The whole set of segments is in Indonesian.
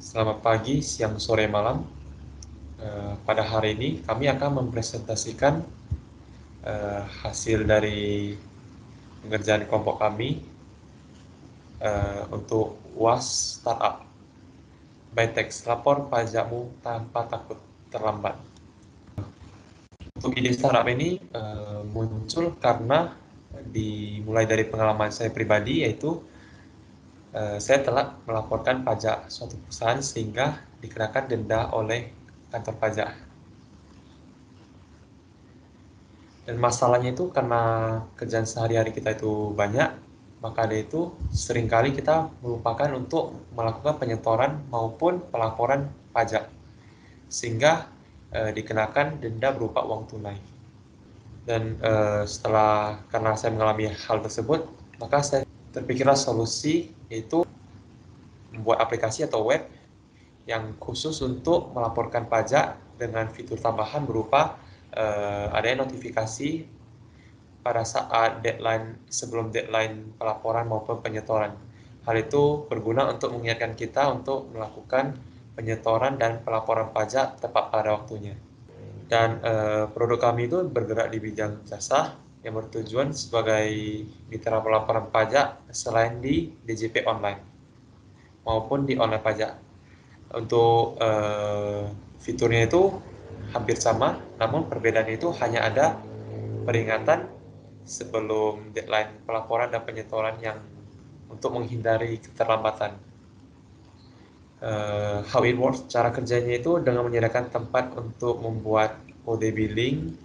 Selamat pagi, siang, sore, malam. Pada hari ini kami akan mempresentasikan hasil dari pengerjaan kelompok kami untuk UAS Startup Bytex, lapor pajakmu tanpa takut terlambat. Untuk ide startup ini muncul karena dimulai dari pengalaman saya pribadi, yaitu saya telah melaporkan pajak suatu perusahaan sehingga dikenakan denda oleh kantor pajak. Dan masalahnya itu karena kerjaan sehari-hari kita itu banyak, maka dari itu seringkali kita melupakan untuk melakukan penyetoran maupun pelaporan pajak, sehingga dikenakan denda berupa uang tunai. Dan karena saya mengalami hal tersebut, maka saya terpikirlah solusi, yaitu membuat aplikasi atau web yang khusus untuk melaporkan pajak dengan fitur tambahan berupa adanya notifikasi pada saat sebelum deadline pelaporan maupun penyetoran. Hal itu berguna untuk mengingatkan kita untuk melakukan penyetoran dan pelaporan pajak tepat pada waktunya. Dan produk kami itu bergerak di bidang jasa yang bertujuan sebagai mitra pelaporan pajak selain di DJP online maupun di online pajak. Untuk fiturnya itu hampir sama, namun perbedaannya itu hanya ada peringatan sebelum deadline pelaporan dan penyetoran yang untuk menghindari keterlambatan. How it works, cara kerjanya itu dengan menyediakan tempat untuk membuat kode billing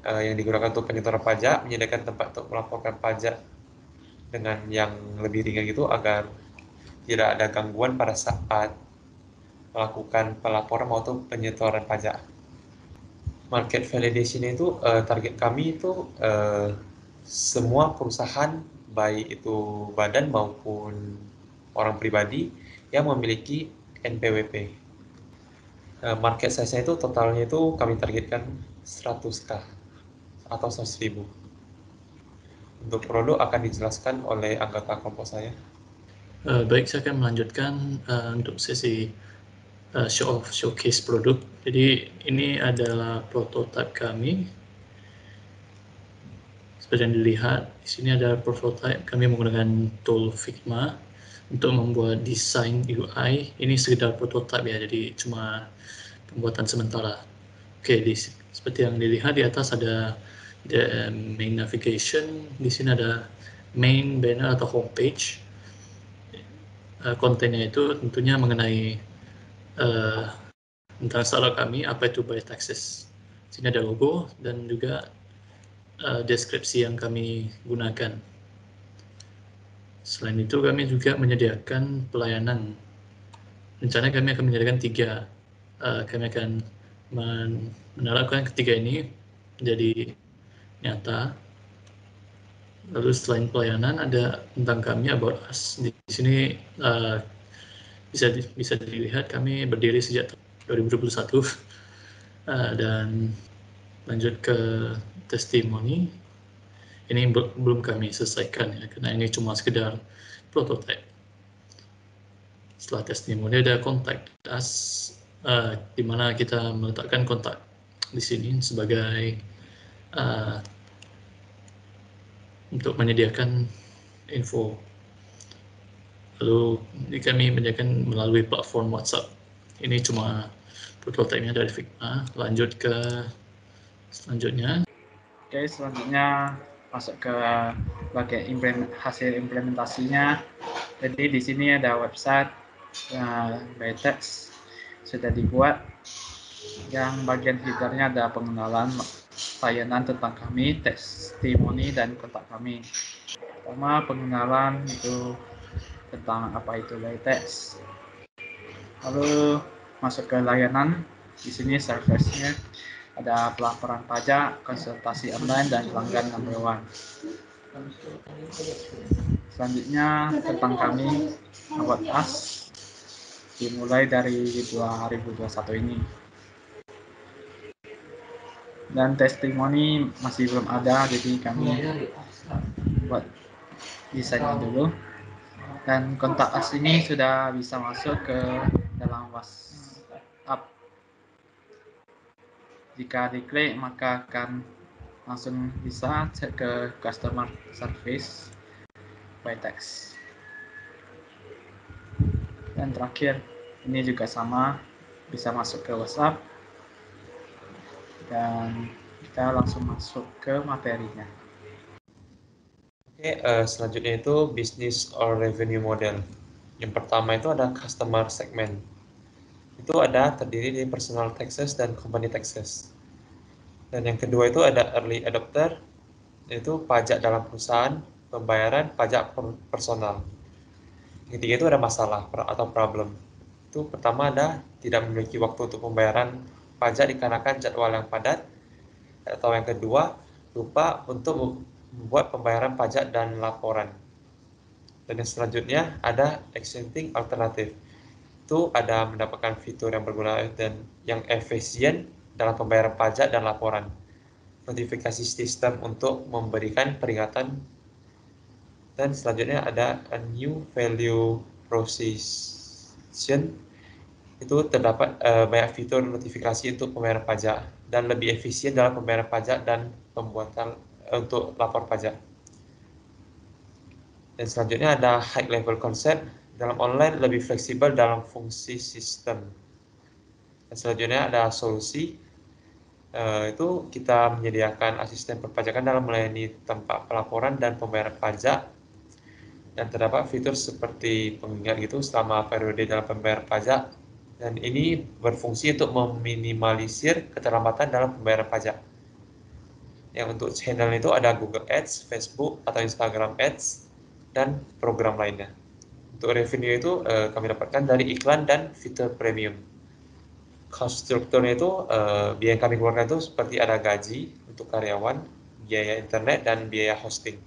yang digunakan untuk penyetoran pajak, menyediakan tempat untuk melaporkan pajak dengan yang lebih ringan gitu agar tidak ada gangguan pada saat melakukan pelaporan maupun penyetoran pajak. Market validation itu target kami itu semua perusahaan, baik itu badan maupun orang pribadi yang memiliki NPWP. Market size-nya itu totalnya itu kami targetkan 100K atau 100.000. Untuk produk akan dijelaskan oleh anggota kelompok saya. Baik, saya akan melanjutkan untuk sesi showcase produk. Jadi ini adalah prototipe kami. Seperti yang dilihat di sini ada prototipe. Kami menggunakan tool Figma untuk membuat desain UI. Ini sekedar prototipe ya, jadi cuma pembuatan sementara. Oke, seperti yang dilihat di atas ada main navigation. Di sini ada main banner atau homepage. Kontennya itu tentunya mengenai tentang startup kami, apa itu Bytaxis. Sini ada logo dan juga deskripsi yang kami gunakan. Selain itu kami juga menyediakan pelayanan. Rencana kami akan menyediakan 3. Kami akan menerapkan ketiga ini menjadi nyata. Lalu selain pelayanan ada tentang kami, about us. Di sini bisa dilihat kami berdiri sejak 2021 dan lanjut ke testimoni. Ini belum kami selesaikan ya, karena ini cuma sekedar prototype. Setelah testimoni ada contact us, di mana kita meletakkan kontak di sini sebagai untuk menyediakan info. Lalu kami menyediakan melalui platform WhatsApp. Ini cuma prototype-nya dari Figma. Lanjut ke selanjutnya. Oke, selanjutnya masuk ke bagian hasil implementasinya. Jadi di sini ada website Bytex sudah dibuat. Yang bagian header-nya ada pengenalan, layanan tentang kami, testimoni, dan kontak kami. Pertama, pengenalan itu tentang apa itu Bytex. Lalu masuk ke layanan. Di sini service-nya ada pelaporan pajak, konsultasi online, dan pelanggan number 1. Selanjutnya tentang kami, about us, dimulai dari 2021 ini. Dan testimoni masih belum ada, jadi kami buat desainnya dulu. Dan kontak us ini sudah bisa masuk ke dalam WhatsApp. Jika diklik maka akan langsung bisa cek ke customer service by text. Dan terakhir, ini juga sama, bisa masuk ke WhatsApp. Dan kita langsung masuk ke materinya. Oke, selanjutnya itu business or revenue model. Yang pertama itu ada customer segment. Itu ada terdiri dari personal taxes dan company taxes. Dan yang kedua itu ada early adopter, yaitu pajak dalam perusahaan, pembayaran pajak personal. Yang ketiga itu ada masalah atau problem. Itu pertama ada tidak memiliki waktu untuk pembayaran pajak dikarenakan jadwal yang padat. Atau yang kedua, lupa untuk membuat pembayaran pajak dan laporan. Dan yang selanjutnya ada exciting alternative. Itu ada mendapatkan fitur yang berguna dan yang efisien dalam pembayaran pajak dan laporan. Notifikasi sistem untuk memberikan peringatan. Dan selanjutnya ada a new value proposition. Itu terdapat banyak fitur notifikasi untuk pembayaran pajak dan lebih efisien dalam pembayaran pajak dan pembuatan untuk lapor pajak. Dan selanjutnya ada high level concept, dalam online lebih fleksibel dalam fungsi sistem. Dan selanjutnya ada solusi, itu kita menyediakan asisten perpajakan dalam melayani tempat pelaporan dan pembayaran pajak, dan terdapat fitur seperti pengingat gitu selama periode dalam pembayaran pajak, dan ini berfungsi untuk meminimalisir keterlambatan dalam pembayaran pajak. Yang untuk channel itu ada Google Ads, Facebook atau Instagram Ads, dan program lainnya. Untuk revenue itu kami dapatkan dari iklan dan fitur premium. Cost strukturnya itu biaya yang kami keluarkan itu seperti ada gaji untuk karyawan, biaya internet, dan biaya hosting.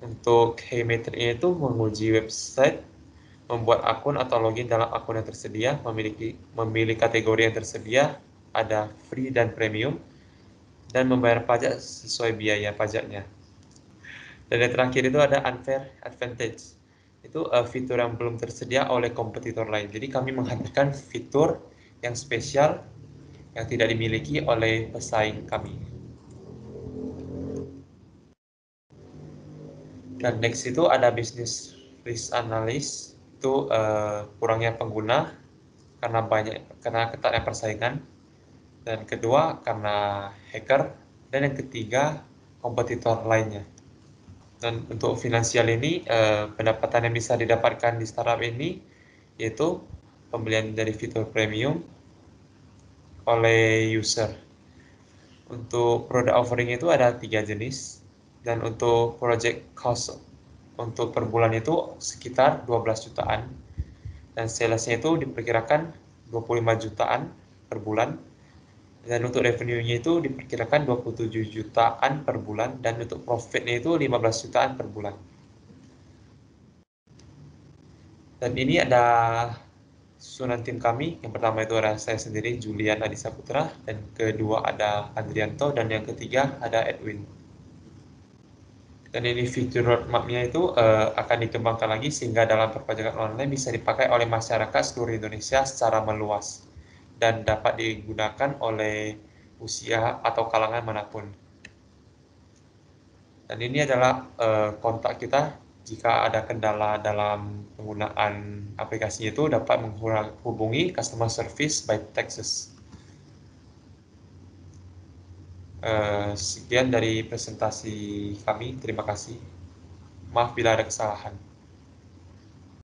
Untuk key metricnya itu menguji website, membuat akun atau login dalam akun yang tersedia, memilih kategori yang tersedia, ada free dan premium, dan membayar pajak sesuai biaya pajaknya. Dan yang terakhir itu ada unfair advantage. Itu fitur yang belum tersedia oleh kompetitor lain. Jadi kami menghadirkan fitur yang spesial yang tidak dimiliki oleh pesaing kami. Dan next itu ada business risk analysis. Itu kurangnya pengguna karena ketatnya persaingan. Dan kedua karena hacker. Dan yang ketiga kompetitor lainnya. Dan untuk finansial ini, pendapatan yang bisa didapatkan di startup ini yaitu pembelian dari fitur premium oleh user. Untuk product offering itu ada 3 jenis, dan untuk project cost untuk per bulan itu sekitar 12 jutaan, dan salesnya itu diperkirakan 25 jutaan per bulan, dan untuk revenue-nya itu diperkirakan 27 jutaan per bulan, dan untuk profit-nya itu 15 jutaan per bulan. Dan ini ada susunan tim kami. Yang pertama itu ada saya sendiri, Julian Adisaputra, dan kedua ada Adrianto, dan yang ketiga ada Edwin. Dan ini fitur roadmap-nya itu akan dikembangkan lagi sehingga dalam perpajakan online bisa dipakai oleh masyarakat seluruh Indonesia secara meluas dan dapat digunakan oleh usia atau kalangan manapun. Dan ini adalah kontak kita. Jika ada kendala dalam penggunaan aplikasi itu dapat menghubungi customer service by Texas. Sekian dari presentasi kami. Terima kasih. Maaf bila ada kesalahan.